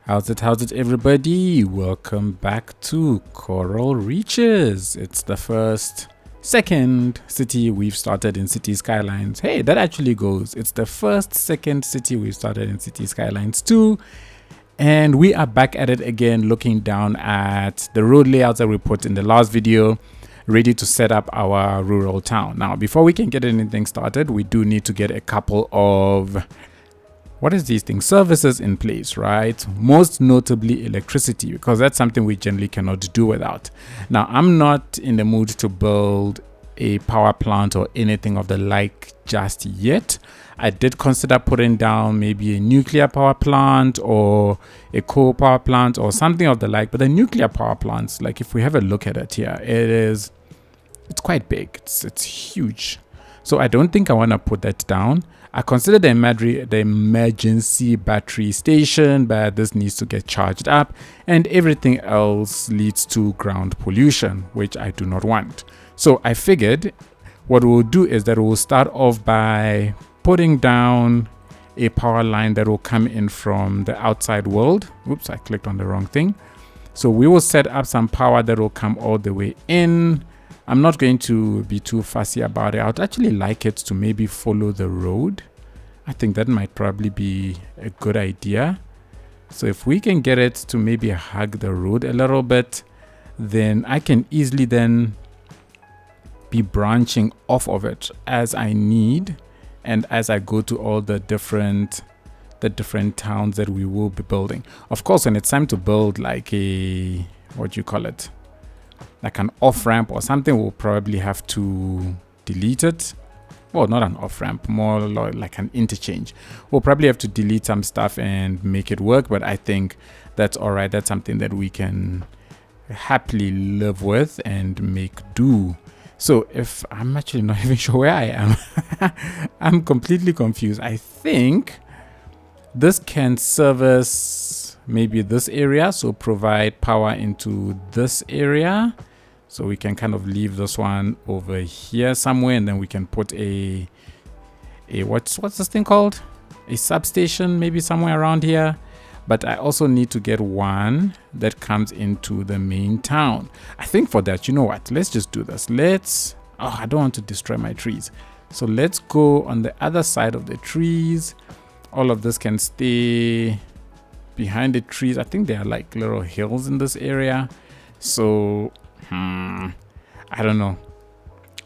How's it, everybody? Welcome back to Coral Reeches. It's the second city we've started in Cities Skylines. Hey, that actually goes. It's the second city we've started in Cities Skylines 2. And we are back at it again, looking down at the road layouts that we put in the last video, ready to set up our rural town. Now, before we can get anything started, we do need to get a couple of services in place, right? Most notably electricity, because that's something we generally cannot do without. Now, I'm not in the mood to build a power plant or anything of the like just yet. I did consider putting down maybe a nuclear power plant or a coal power plant or something of the like, but the nuclear power plants, like if we have a look at it here, it's quite big. It's huge. So I don't think I want to put that down. I consider the emergency battery station, but this needs to get charged up, and everything else leads to ground pollution, which I do not want. So I figured what we'll do is that we'll start off by putting down a power line that will come in from the outside world. Oops, I clicked on the wrong thing. So we will set up some power that will come all the way in. I'm not going to be too fussy about it. I would actually like it to maybe follow the road. I think that might probably be a good idea. So if we can get it to maybe hug the road a little bit, then I can easily then be branching off of it as I need and as I go to all the different towns that we will be building. Of course, when it's time to build like a, like an off-ramp or something, we'll probably have to delete it. Well, not an off-ramp, more like an interchange. We'll probably have to delete some stuff and make it work, but I think that's all right. That's something that we can happily live with and make do. So if I'm actually not even sure where I am, I'm completely confused. I think this can service maybe this area, so provide power into this area. So we can kind of leave this one over here somewhere, and then we can put a what's this thing called? A substation maybe somewhere around here. But I also need to get one that comes into the main town. I think for that, you know what? Let's just do this. I don't want to destroy my trees. So let's go on the other side of the trees. All of this can stay behind the trees. I think there are like little hills in this area. So I don't know.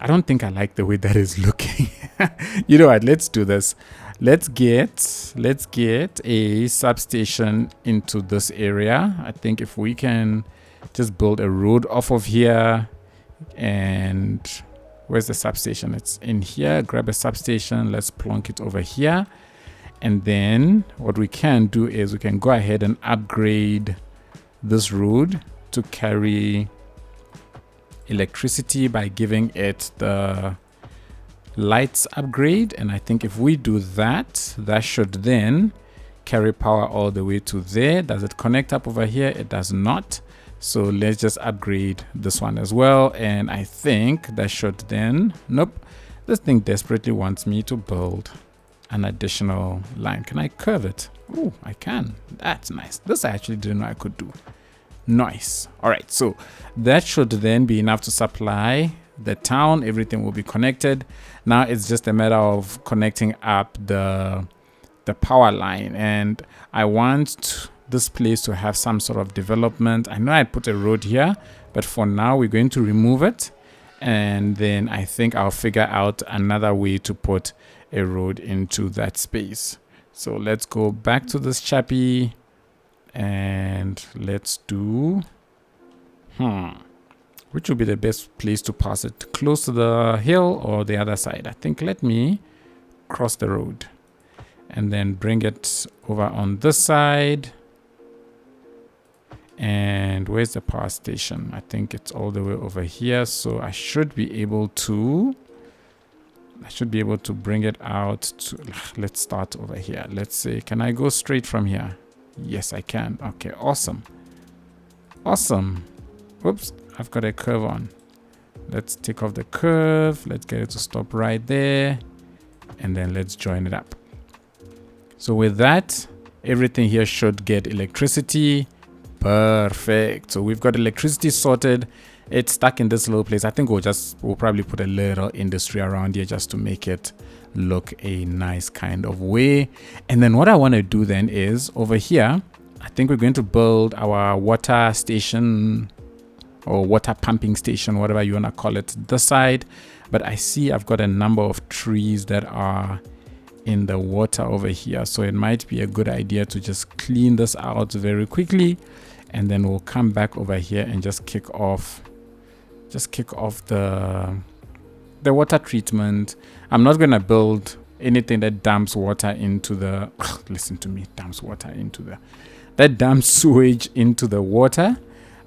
I don't think I like the way that is looking. You know what? Let's do this. Let's get a substation into this area. I think if we can just build a road off of here, and where's the substation? It's in here. Grab a substation. Let's plonk it over here. And then what we can do is we can go ahead and upgrade this road to carry electricity by giving it the lights upgrade. And I think if we do that, that should then carry power all the way to there. Does it connect up over here? It does not. So let's just upgrade this one as well. And I think that should then, nope, this thing desperately wants me to build an additional line. Can I curve it? Oh, I can. That's nice. This I actually didn't know I could do. Nice. All right, so that should then be enough to supply the town. Everything will be connected. Now it's just a matter of connecting up the power line, and I want this place to have some sort of development. I know I put a road here, but for now we're going to remove it, and then I think I'll figure out another way to put a road into that space. So let's go back to this chappy and let's do which would be the best place to pass it? Close to the hill or the other side? I think let me cross the road and then bring it over on this side. And where's the power station? I think it's all the way over here. So I should be able to bring it out to, let's start over here. Let's say, can I go straight from here? Yes, I can. Okay, awesome. Awesome. Oops, I've got a curve on. Let's take off the curve. Let's get it to stop right there. And then let's join it up. So with that, Everything here should get electricity. Perfect. So we've got electricity sorted. It's stuck in this little place. I think we'll probably put a little industry around here just to make it look a nice kind of way. And then what I want to do then is over here, I think we're going to build our water station or water pumping station, whatever you want to call it, this side. But I see I've got a number of trees that are in the water over here, so it might be a good idea to just clean this out very quickly, and then we'll come back over here and just kick off the water treatment. I'm not going to build anything that dumps water into the listen to me, that dumps sewage into the water,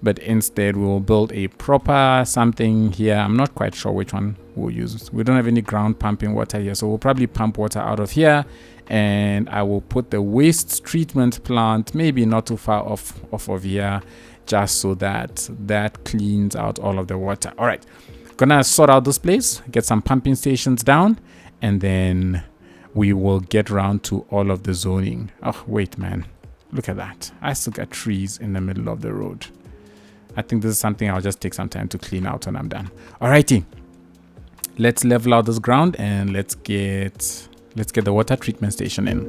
but instead we'll build a proper something here. I'm not quite sure which one we'll use. We don't have any ground pumping water here, so we'll probably pump water out of here, and I will put the waste treatment plant maybe not too far off of here, just so that cleans out all of the water. All right, gonna sort out this place, get some pumping stations down, and then we will get around to all of the zoning. Oh wait, man, look at that. I still got trees in the middle of the road. I think this is something I'll just take some time to clean out when I'm done. Alrighty, let's level out this ground and let's get the water treatment station in.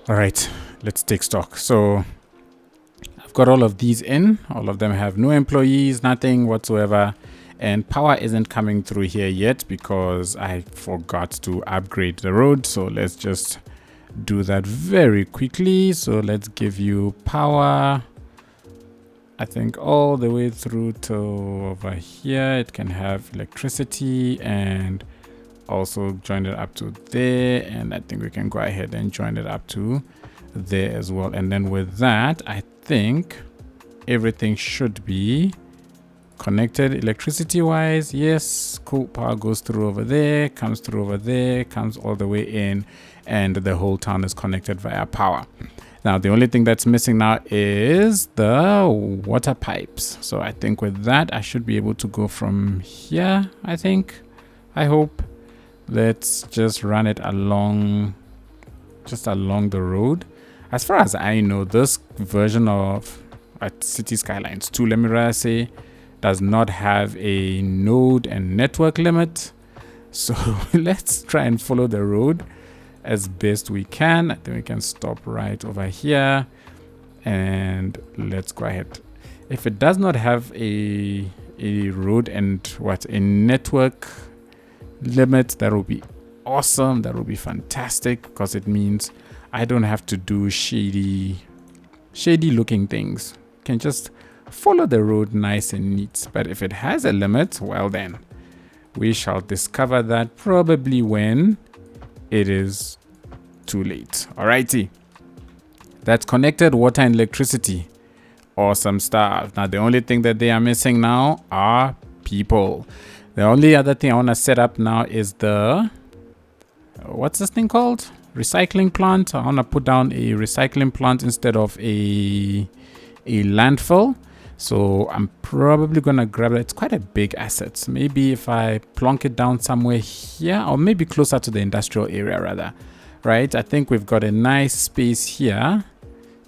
All right, let's take stock. So I've got all of these in. All of them have no employees, nothing whatsoever. And power isn't coming through here yet because I forgot to upgrade the road. So let's just do that very quickly. So let's give you power, I think, all the way through to over here. It can have electricity and also join it up to there, and I think we can go ahead and join it up to there as well. And then with that, I think everything should be connected electricity wise. Yes, cool. Power goes through over there, comes through over there, comes all the way in, and the whole town is connected via power. Now the only thing that's missing now is the water pipes. So I think with that I should be able to go from here, I hope. Let's just run it along the road. As far as I know, this version of Cities Skylines II, let me rather say, does not have a node and network limit. So let's try and follow the road as best we can. I think we can stop right over here and let's go ahead. If it does not have a road and a network limit, that will be awesome. That will be fantastic because it means I don't have to do shady looking things. Can just follow the road nice and neat. But if it has a limit, well then, we shall discover that probably when it is too late. Alrighty. That's connected, water and electricity. Awesome stuff. Now the only thing that they are missing now are people. The only other thing I want to set up now is the, what's this thing called? Recycling plant. I want to put down a recycling plant instead of a landfill. So I'm probably going to grab it. It's quite a big asset. Maybe if I plonk it down somewhere here, or maybe closer to the industrial area rather. Right? I think we've got a nice space here,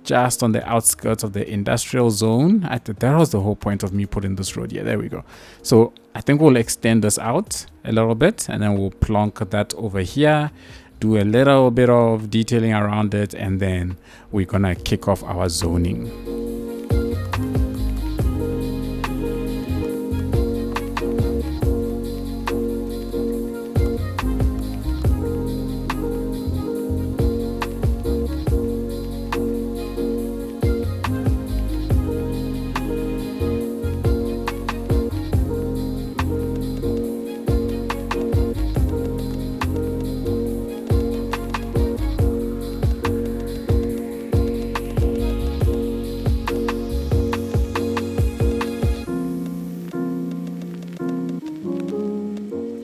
just on the outskirts of the industrial zone. That was the whole point of me putting this road here. There we go. So I think we'll extend this out a little bit, and then we'll plonk that over here, do a little bit of detailing around it, and then we're gonna kick off our zoning.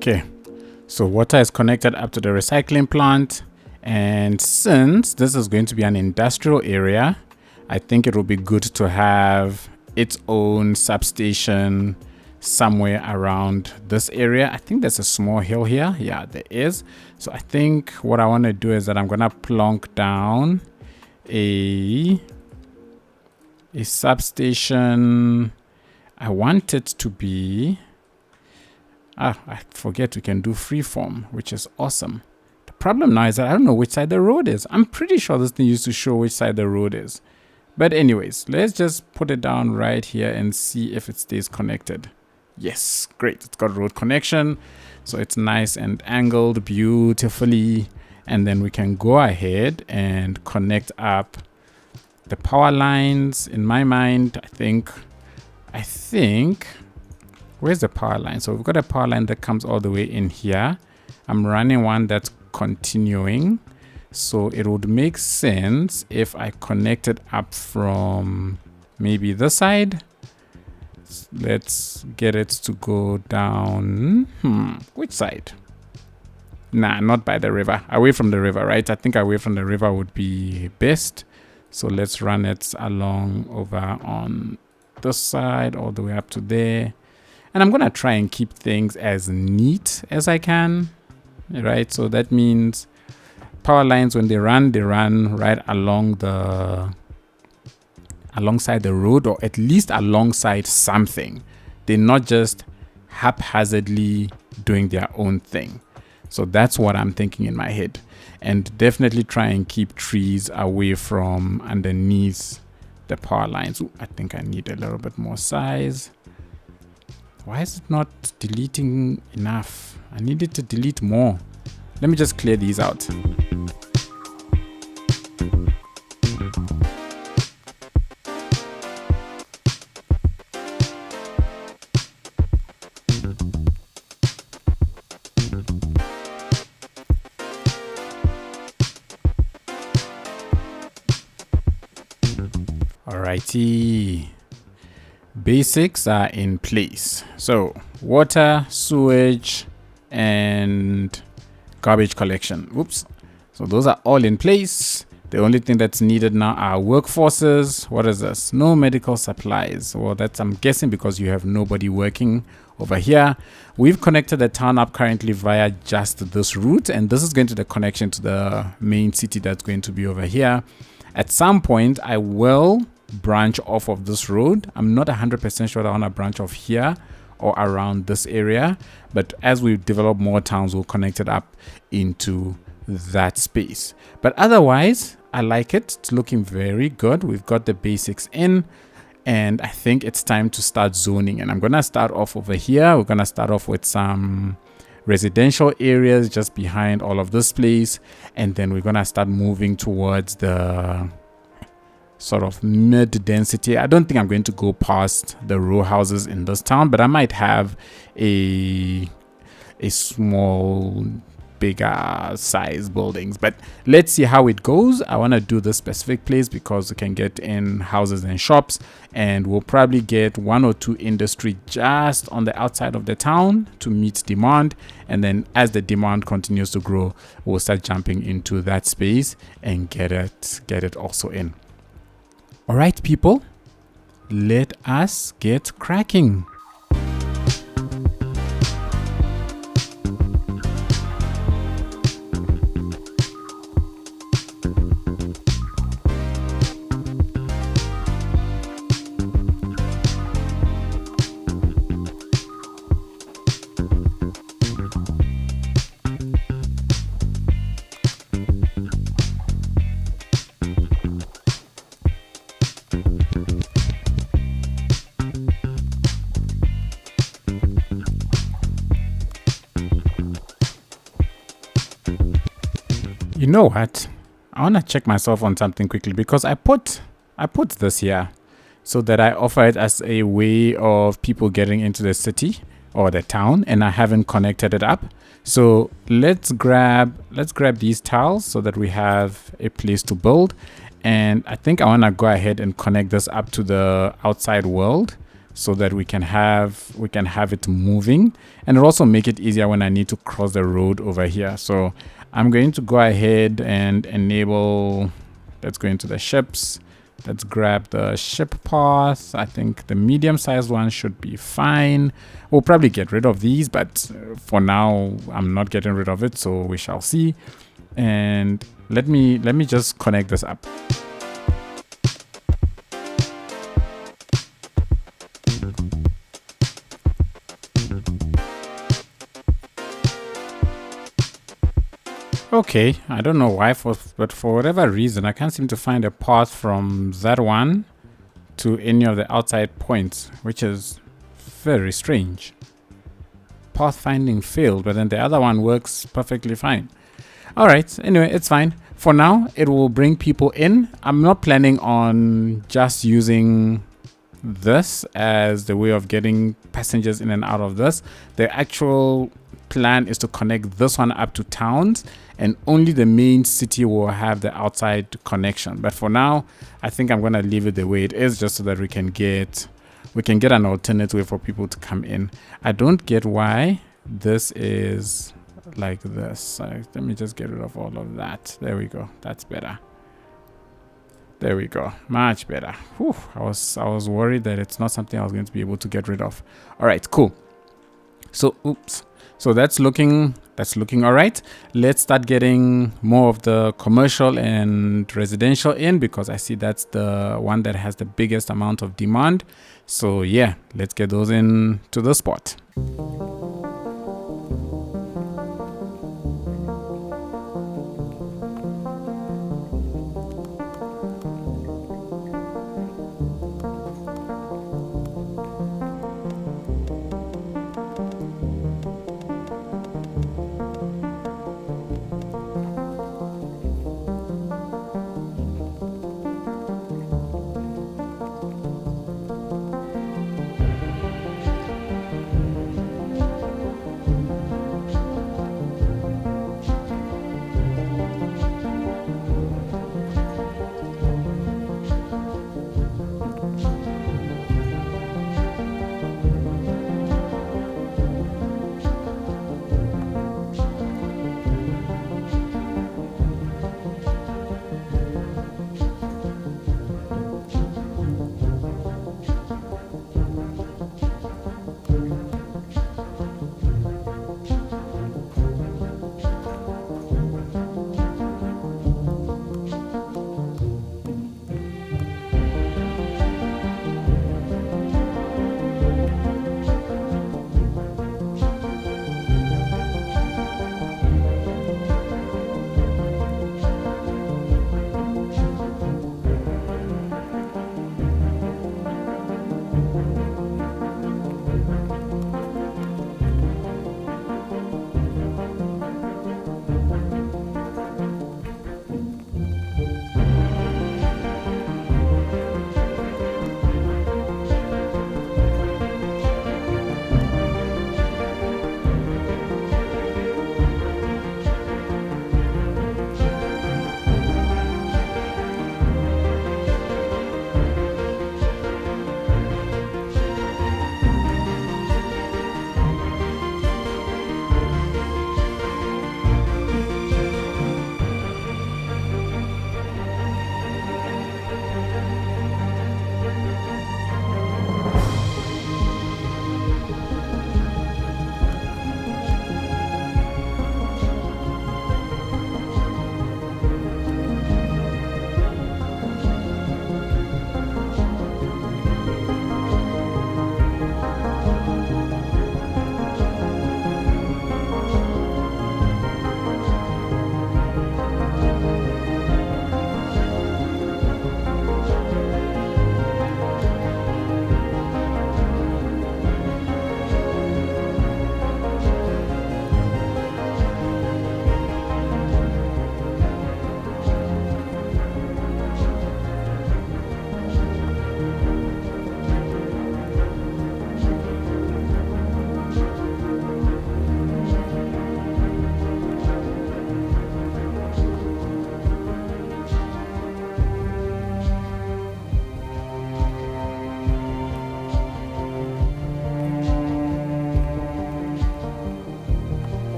Okay, so water is connected up to the recycling plant, and since this is going to be an industrial area, I think it will be good to have its own substation somewhere around this area. I think there's a small hill here. Yeah, there is. So I think what I want to do is that I'm gonna plonk down a substation. I want it to be, I forget we can do freeform, which is awesome. The problem now is that I don't know which side the road is. I'm pretty sure this thing used to show which side the road is. But anyways, let's just put it down right here and see if it stays connected. Yes, great. It's got road connection. So it's nice and angled beautifully. And then we can go ahead and connect up the power lines. In my mind, I think, where's the power line? So we've got a power line that comes all the way in here. I'm running one that's continuing. So it would make sense if I connect it up from maybe this side. Let's get it to go down. Which side? Nah, not by the river. Away from the river, right? I think away from the river would be best. So let's run it along over on this side all the way up to there. And I'm going to try and keep things as neat as I can, right? So that means power lines, when they run right alongside the road, or at least alongside something. They're not just haphazardly doing their own thing. So that's what I'm thinking in my head. And definitely try and keep trees away from underneath the power lines. Ooh, I think I need a little bit more size. Why is it not deleting enough? I need it to delete more. Let me just clear these out. Alrighty. Basics are in place. So water, sewage, and garbage collection. Oops. So those are all in place. The only thing that's needed now are workforces. What is this? No medical supplies. Well, that's, I'm guessing, because you have nobody working over here. We've connected the town up currently via just this route, and this is going to the connection to the main city that's going to be over here. At some point, I will branch off of this road. I'm not 100% sure that I want to branch off here or around this area, but as we develop more towns, we'll connect it up into that space. But otherwise, I like it. It's looking very good. We've got the basics in, and I think it's time to start zoning. And I'm going to start off over here. We're going to start off with some residential areas just behind all of this place, and then we're gonna start moving towards the sort of mid density. I don't think I'm going to go past the row houses in this town, but I might have a small bigger size buildings, but let's see how it goes. I want to do this specific place because we can get in houses and shops, and we'll probably get 1 or 2 industry just on the outside of the town to meet demand, and then as the demand continues to grow, we'll start jumping into that space and get it also in. All right, people, let us get cracking. You know what? I want to check myself on something quickly because I put this here so that I offer it as a way of people getting into the city or the town, and I haven't connected it up. So let's grab these tiles so that we have a place to build, and I think I want to go ahead and connect this up to the outside world so that we can have it moving, and it'll also make it easier when I need to cross the road over here. So I'm going to go ahead and enable, let's go into the ships. Let's grab the ship path. I think the medium-sized one should be fine. We'll probably get rid of these, but for now, I'm not getting rid of it, so we shall see. And let me just connect this up. Okay, I don't know why, but for whatever reason, I can't seem to find a path from that one to any of the outside points, which is very strange. Path finding failed, but then the other one works perfectly fine. All right, anyway, it's fine. For now, it will bring people in. I'm not planning on just using this as the way of getting passengers in and out of this. The actual plan is to connect this one up to towns, and only the main city will have the outside connection. But for now, I think I'm gonna leave it the way it is, just so that we can get an alternate way for people to come in. I don't get why this is like this. Let me just get rid of all of that. There we go. That's better. There we go. Much better. Whew, I was worried that it's not something I was going to be able to get rid of. All right, cool. So, oops. So that's looking all right. Let's start getting more of the commercial and residential in, because I see that's the one that has the biggest amount of demand. So yeah, let's get those in to the spot.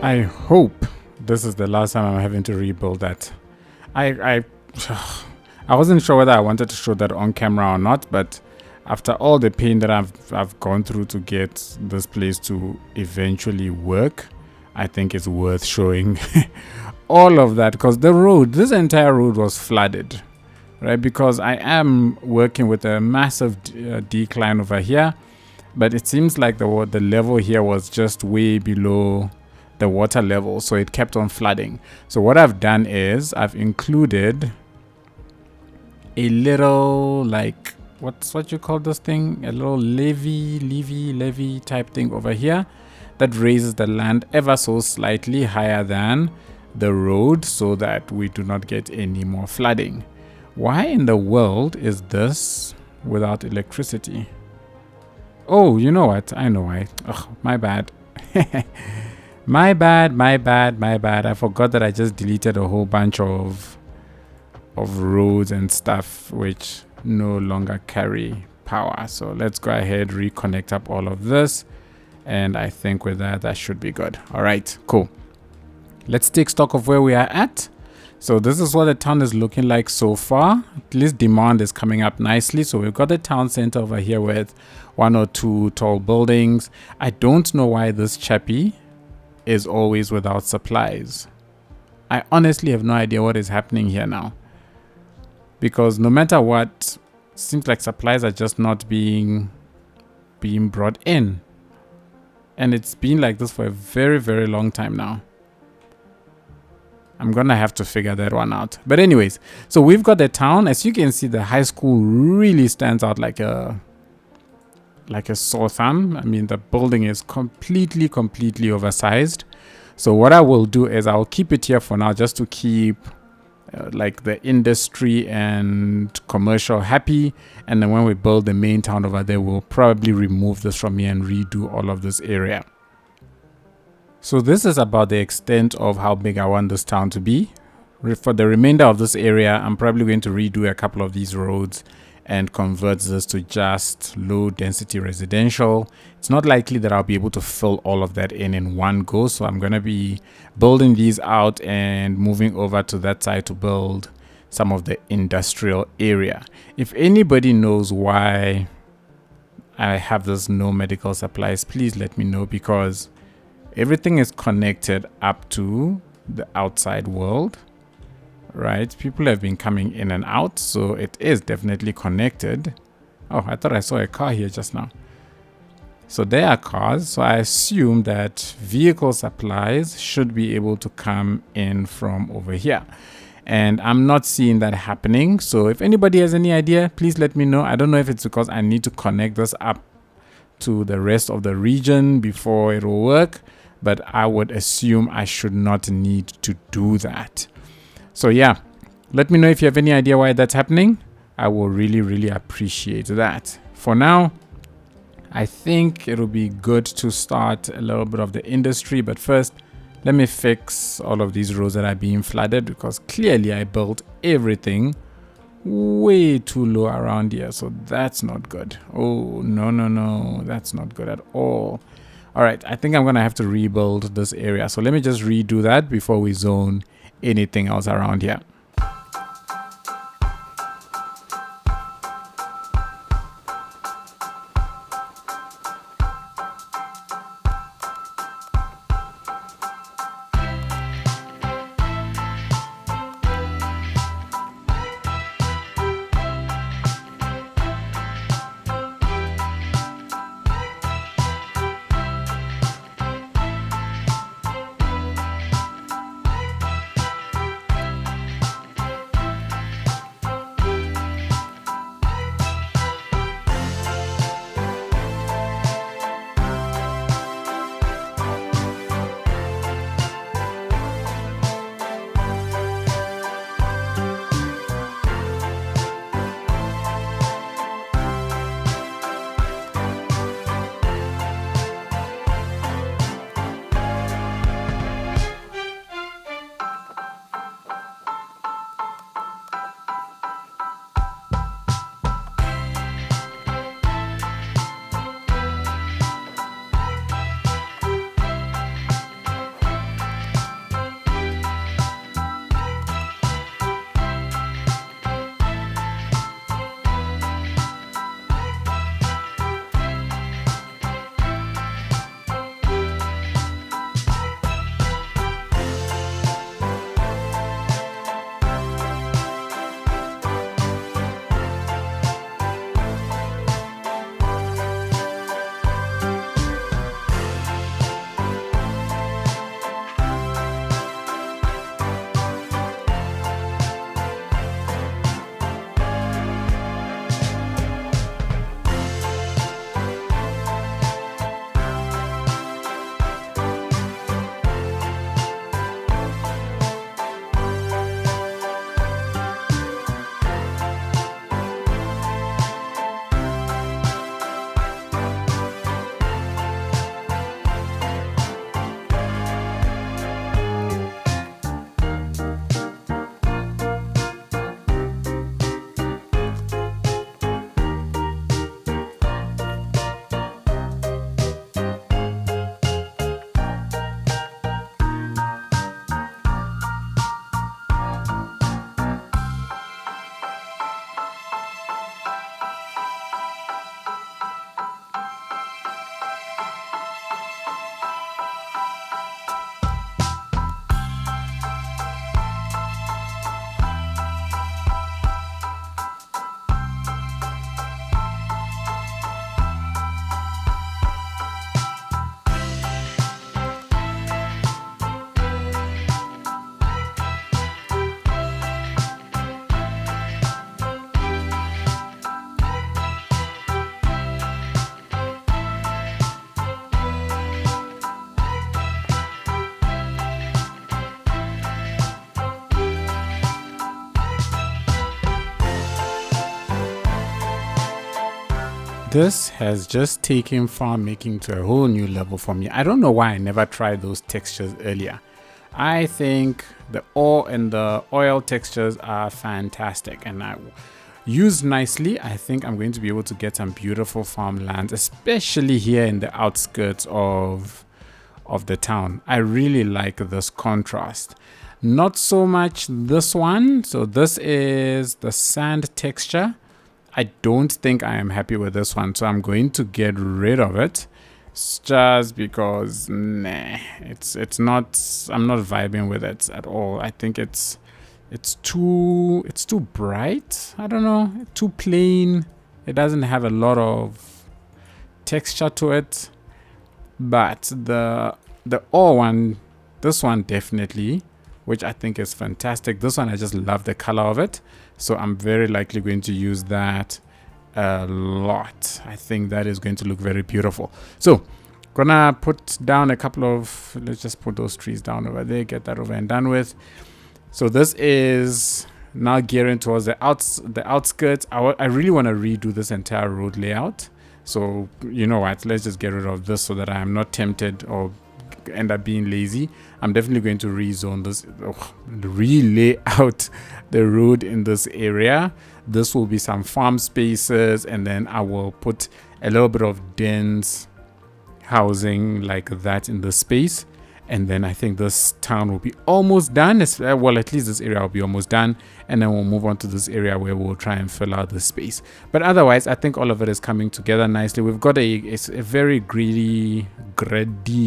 I hope this is the last time I'm having to rebuild that. I I wasn't sure whether I wanted to show that on camera or not, but after all the pain that I've gone through to get this place to eventually work, I think it's worth showing all of that, because this entire road was flooded, right? Because I am working with a massive decline over here, but it seems like the level here was just way below the water level, so it kept on flooding. So what I've done is I've included a little, like, what you call this thing, a little levee type thing over here that raises the land ever so slightly higher than the road, so that we do not get any more flooding. Why in the world is this without electricity? Oh, you know what? I know why. Oh, my bad. My bad. I forgot that I just deleted a whole bunch of roads and stuff which no longer carry power. So let's go ahead, reconnect up all of this. And I think with that should be good. All right, cool. Let's take stock of where we are at. So this is what the town is looking like so far. At least demand is coming up nicely. So we've got the town center over here with 1 or 2 tall buildings. I don't know why this chappie is always without supplies. I honestly have no idea what is happening here now. Because no matter what, seems like supplies are just not being brought in. And it's been like this for a very, very long time now. I'm gonna have to figure that one out. But anyways, so we've got the town. As you can see, the high school really stands out like a sore thumb. I mean, the building is completely oversized. So what I will do is I'll keep it here for now, just to keep like the industry and commercial happy. And then when we build the main town over there, we'll probably remove this from here and redo all of this area. So this is about the extent of how big I want this town to be. For the remainder of this area, I'm probably going to redo a couple of these roads and convert this to just low density residential. It's not likely that I'll be able to fill all of that in one go. So I'm going to be building these out and moving over to that side to build some of the industrial area. If anybody knows why I have this no medical supplies, please let me know, because everything is connected up to the outside world, right? People have been coming in and out, so it is definitely connected. Oh, I thought I saw a car here just now. So there are cars, so I assume that vehicle supplies should be able to come in from over here. And I'm not seeing that happening. So if anybody has any idea, please let me know. I don't know if it's because I need to connect this up to the rest of the region before it will work, but I would assume I should not need to do that. So yeah, let me know if you have any idea why that's happening. I will really appreciate that. For now, I think it'll be good to start a little bit of the industry, but first, let me fix all of these roads that are being flooded, because clearly I built everything way too low around here, so that's not good. Oh, no, that's not good at all. All right, I think I'm gonna have to rebuild this area, so let me just redo that before we zone anything else around here. This has just taken farm making to a whole new level for me. I don't know why I never tried those textures earlier. I think the ore and the oil textures are fantastic, and I used nicely. I think I'm going to be able to get some beautiful farmlands, especially here in the outskirts of the town. I really like this contrast. Not so much this one. So this is the sand texture. I don't think I am happy with this one, so I'm going to get rid of it. It's just because it's not, I'm not vibing with it at all. I think it's too bright. I don't know, too plain. It doesn't have a lot of texture to it. But the ore one, this one definitely, which I think is fantastic. This one, I just love the color of it. So I'm very likely going to use that a lot. I think that is going to look very beautiful. So gonna put down a couple of, let's just put those trees down over there, get that over and done with. So this is now gearing towards the outskirts. I really want to redo this entire road layout. So you know what, let's just get rid of this so that I am not tempted or end up being lazy. I'm definitely going to rezone this, relay out the road in this area. This will be some farm spaces, and then I will put a little bit of dense housing like that in the space. And then I think this town will be almost done. Well, at least this area will be almost done. And then we'll move on to this area where we'll try and fill out the space. But otherwise, I think all of it is coming together nicely. We've got a very gritty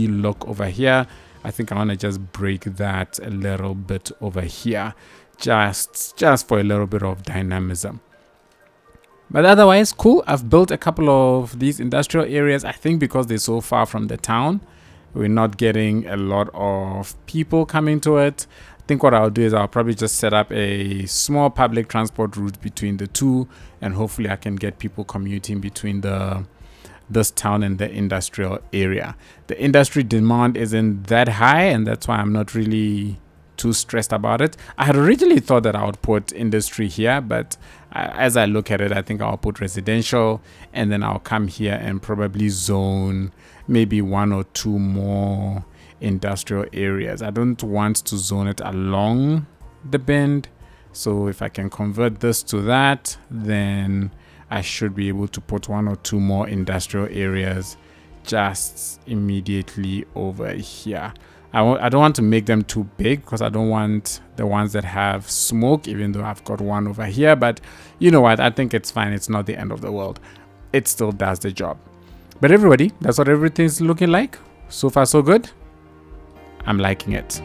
look over here. I think I want to just break that a little bit over here. Just for a little bit of dynamism. But otherwise, cool. I've built a couple of these industrial areas. I think because they're so far from the town, we're not getting a lot of people coming to it. I think what I'll do is I'll probably just set up a small public transport route between the two, and hopefully I can get people commuting between this town and the industrial area. The industry demand isn't that high, and that's why I'm not really too stressed about it. I had originally thought that I would put industry here, but as I look at it, I think I'll put residential, and then I'll come here and probably zone maybe one or two more industrial areas. I don't want to zone it along the bend, so if I can convert this to that, then I should be able to put one or two more industrial areas just immediately over here. I don't want to make them too big because I don't want the ones that have smoke, even though I've got one over here. But you know what? I think it's fine. It's not the end of the world. It still does the job. But everybody, that's what everything's looking like. So far, so good. I'm liking it.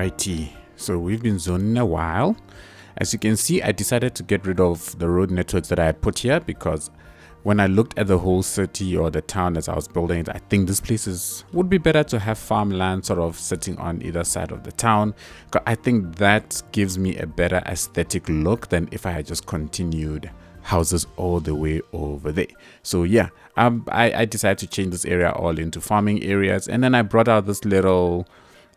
Alrighty, so we've been zoning a while. As you can see, I decided to get rid of the road networks that I had put here because when I looked at the whole city or the town as I was building it, I think this place would be better to have farmland sort of sitting on either side of the town. I think that gives me a better aesthetic look than if I had just continued houses all the way over there. So yeah, I decided to change this area all into farming areas, and then I brought out this little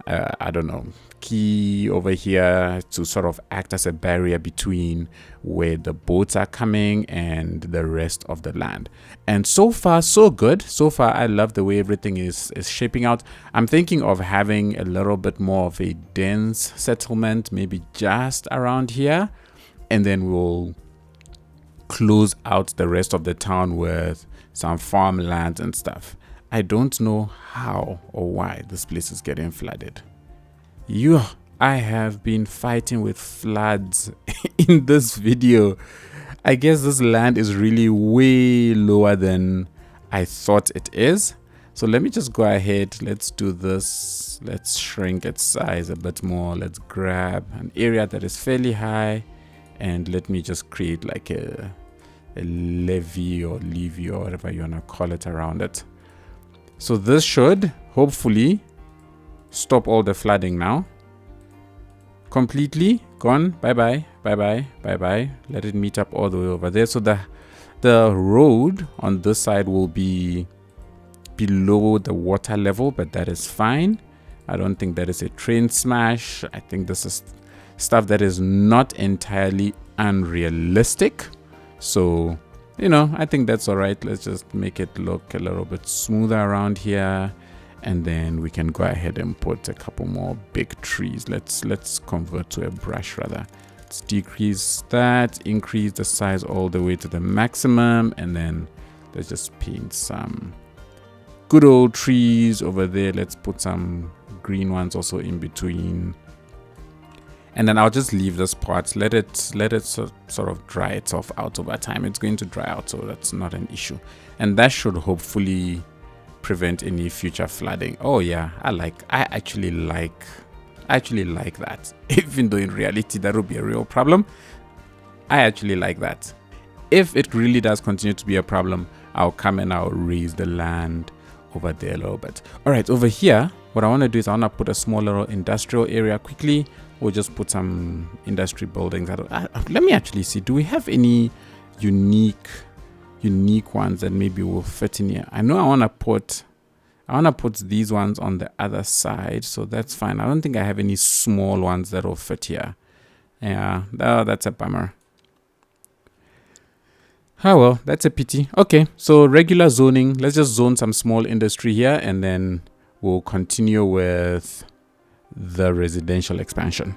I don't know, key over here to sort of act as a barrier between where the boats are coming and the rest of the land. And so far so good. So far I love the way everything is shaping out. I'm thinking of having a little bit more of a dense settlement, maybe just around here, and then we'll close out the rest of the town with some farmland and stuff. I don't know how or why this place is getting flooded. I have been fighting with floods in this video. I guess this land is really way lower than I thought it is. So let me just go ahead. Let's do this. Let's shrink its size a bit more. Let's grab an area that is fairly high, and let me just create like a levee or whatever you want to call it around it. So this should hopefully stop all the flooding now. Completely gone. Bye bye. Bye bye. Bye bye. Let it meet up all the way over there. So the road on this side will be below the water level, but that is fine. I don't think that is a train smash. I think this is stuff that is not entirely unrealistic. So I think that's all right. Let's just make it look a little bit smoother around here, and then we can go ahead and put a couple more big trees. Let's convert to a brush rather. Let's decrease that, increase the size all the way to the maximum, and then let's just paint some good old trees over there. Let's put some green ones also in between. And then I'll just leave this part, let it sort of dry itself out over time. It's going to dry out, so that's not an issue. And that should hopefully prevent any future flooding. Oh yeah, I actually like that. Even though in reality that would be a real problem, I actually like that. If it really does continue to be a problem, I'll come and I'll raise the land over there a little bit. All right, over here, what I want to do is I want to put a small little industrial area quickly. We'll just put some industry buildings. Let me actually see. Do we have any unique ones that maybe will fit in here? I know I want to put these ones on the other side, so that's fine. I don't think I have any small ones that will fit here. Yeah, that's a bummer. Oh well, that's a pity. Okay, so regular zoning. Let's just zone some small industry here, and then we'll continue with the residential expansion.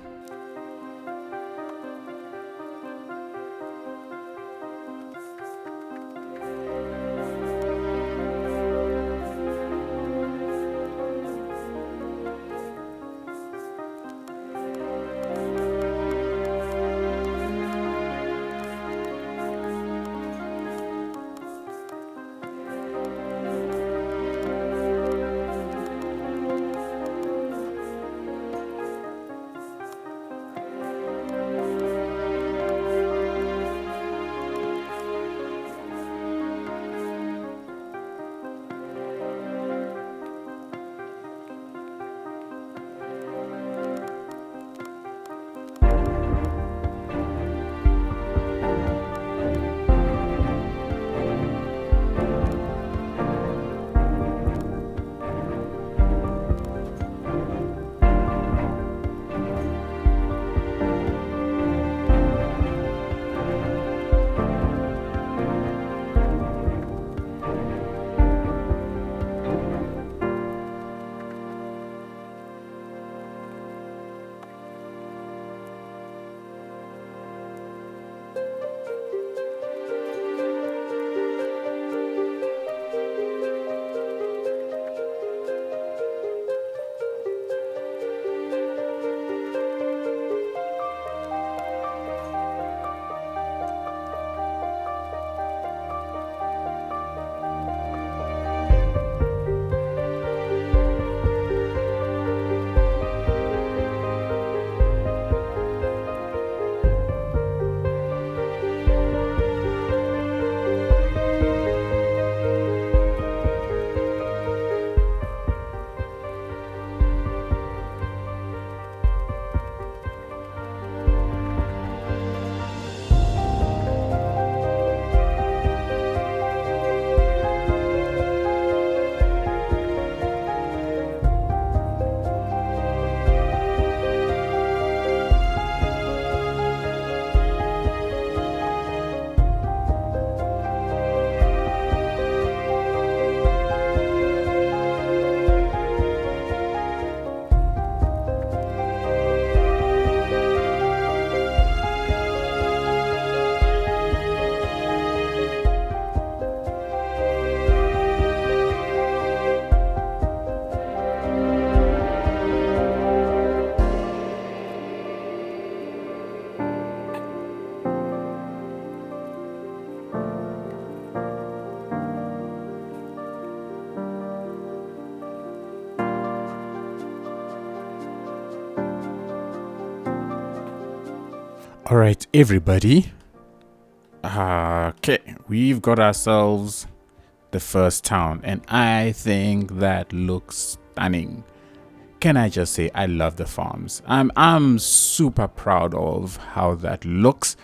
All right, everybody. Okay, we've got ourselves the first town, and I think that looks stunning. Can I just say I love the farms? I'm super proud of how that looks.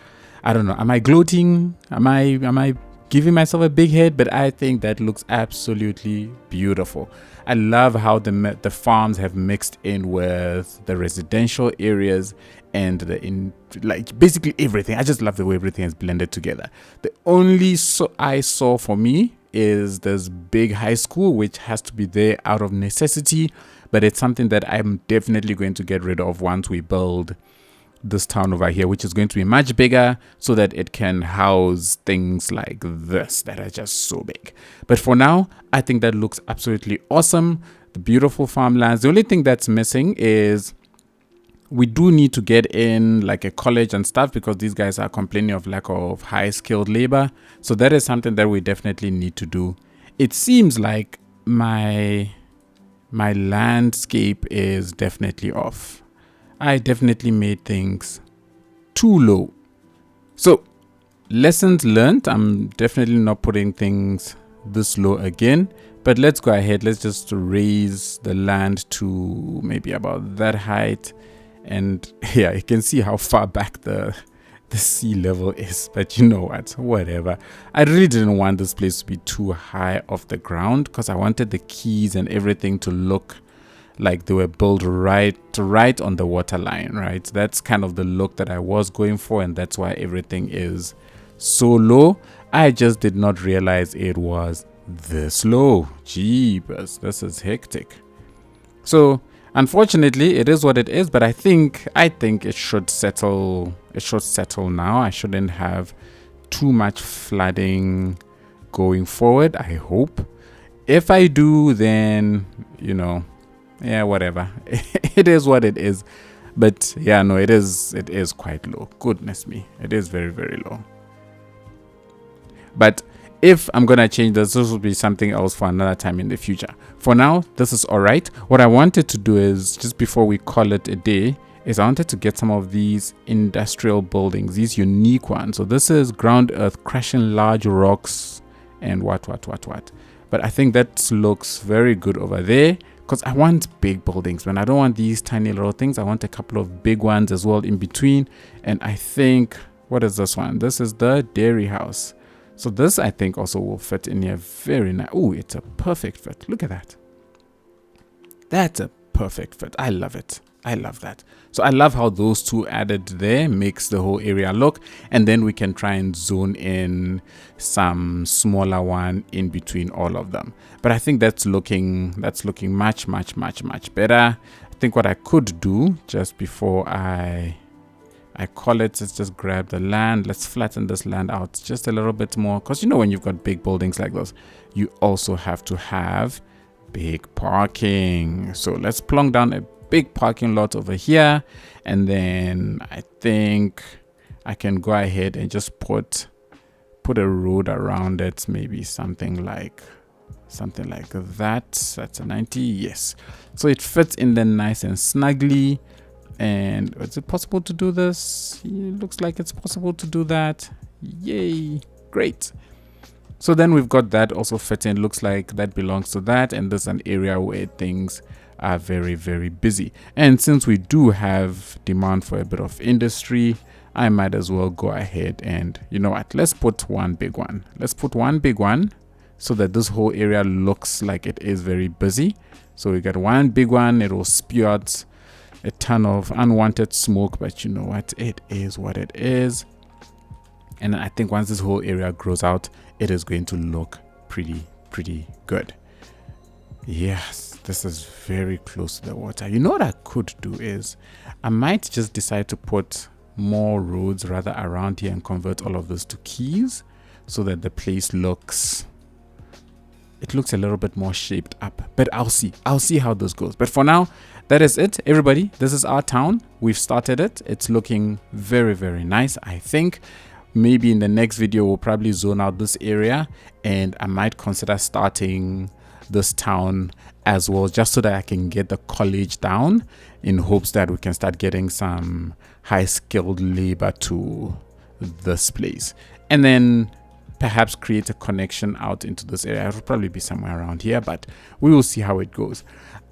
I don't know. Am I gloating? Am I giving myself a big head? But I think that looks absolutely beautiful. I love how the farms have mixed in with the residential areas and like basically everything. I just love the way everything is blended together. The only I saw for me is this big high school, which has to be there out of necessity, but it's something that I'm definitely going to get rid of once we build this town over here, which is going to be much bigger so that it can house things like this that are just so big. But for now, I think that looks absolutely awesome. The beautiful farmlands. The only thing that's missing is we do need to get in like a college and stuff, because these guys are complaining of lack of high skilled labor. So that is something that we definitely need to do. It seems like my landscape is definitely off. I definitely made things too low. So lessons learned. I'm definitely not putting things this low again, but let's go ahead. Let's just raise the land to maybe about that height. And yeah, you can see how far back the sea level is, but you know what, whatever. I really didn't want this place to be too high off the ground, because I wanted the keys and everything to look like they were built right on the water line, right? That's kind of the look that I was going for, and that's why everything is so low. I just did not realize it was this low. Jeepers, this is hectic. So unfortunately, it is what it is, but I think it should settle. It should settle now. I shouldn't have too much flooding going forward, I hope. If I do, then, you know, yeah, whatever. It is what it is. But yeah, no, it is quite low. Goodness me. It is very, very low. But if I'm going to change this will be something else for another time in the future. For now, this is all right. What I wanted to do is, just before we call it a day, is I wanted to get some of these industrial buildings, these unique ones. So this is ground earth, crashing large rocks and what. But I think that looks very good over there, because I want big buildings, man. I don't want these tiny little things. I want a couple of big ones as well in between. And I think, what is this one? This is the dairy house. So this, I think, also will fit in here very nice. Oh, it's a perfect fit. Look at that. That's a perfect fit. I love it. I love that. So I love how those two added there makes the whole area look. And then we can try and zone in some smaller one in between all of them. But I think that's looking much better. I think what I could do just before I call it, let's just grab the land. Let's flatten this land out just a little bit more, because you know, when you've got big buildings like this, you also have to have big parking. So let's plonk down a big parking lot over here, and then I think I can go ahead and just put a road around it, maybe something like that. That's a 90. Yes, so it fits in there nice and snugly. And is it possible to do this? It looks like it's possible to do that. Yay, great. So then we've got that also fitting. Looks like that belongs to that, and there's an area where things are very, very busy. And since we do have demand for a bit of industry, I might as well go ahead and, you know what, let's put one big one. Let's put one big one so that this whole area looks like it is very busy. So we got one big one. It will spew out a ton of unwanted smoke, but you know what, it is what it is. And I think once this whole area grows out, it is going to look pretty good. Yes, this is very close to the water. You know what I could do is, I might just decide to put more roads rather around here and convert all of this to keys, so that the place looks a little bit more shaped up. But I'll see how this goes. But for now, that is it, everybody. This is our town. We've started it. It's looking very, very nice. I think maybe in the next video we'll probably zone out this area, and I might consider starting this town as well, just so that I can get the college down, in hopes that we can start getting some high skilled labor to this place, and then perhaps create a connection out into this area. It'll probably be somewhere around here, but we will see how it goes.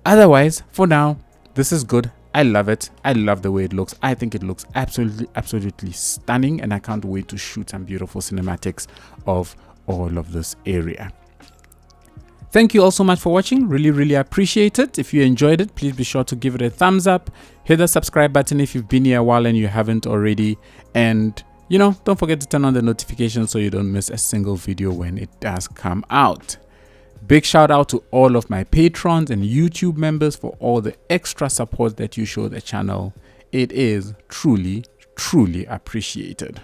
Otherwise, for now, this is good. I love it. I love the way it looks. I think it looks absolutely stunning, and I can't wait to shoot some beautiful cinematics of all of this area. Thank you all so much for watching. Really appreciate it. If you enjoyed it, please be sure to give it a thumbs up. Hit the subscribe button if you've been here a while and you haven't already. And don't forget to turn on the notifications so you don't miss a single video when it does come out. Big shout out to all of my patrons and YouTube members for all the extra support that you show the channel. It is truly appreciated.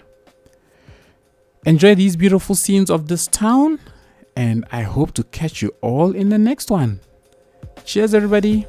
Enjoy these beautiful scenes of this town, and I hope to catch you all in the next one. Cheers, everybody.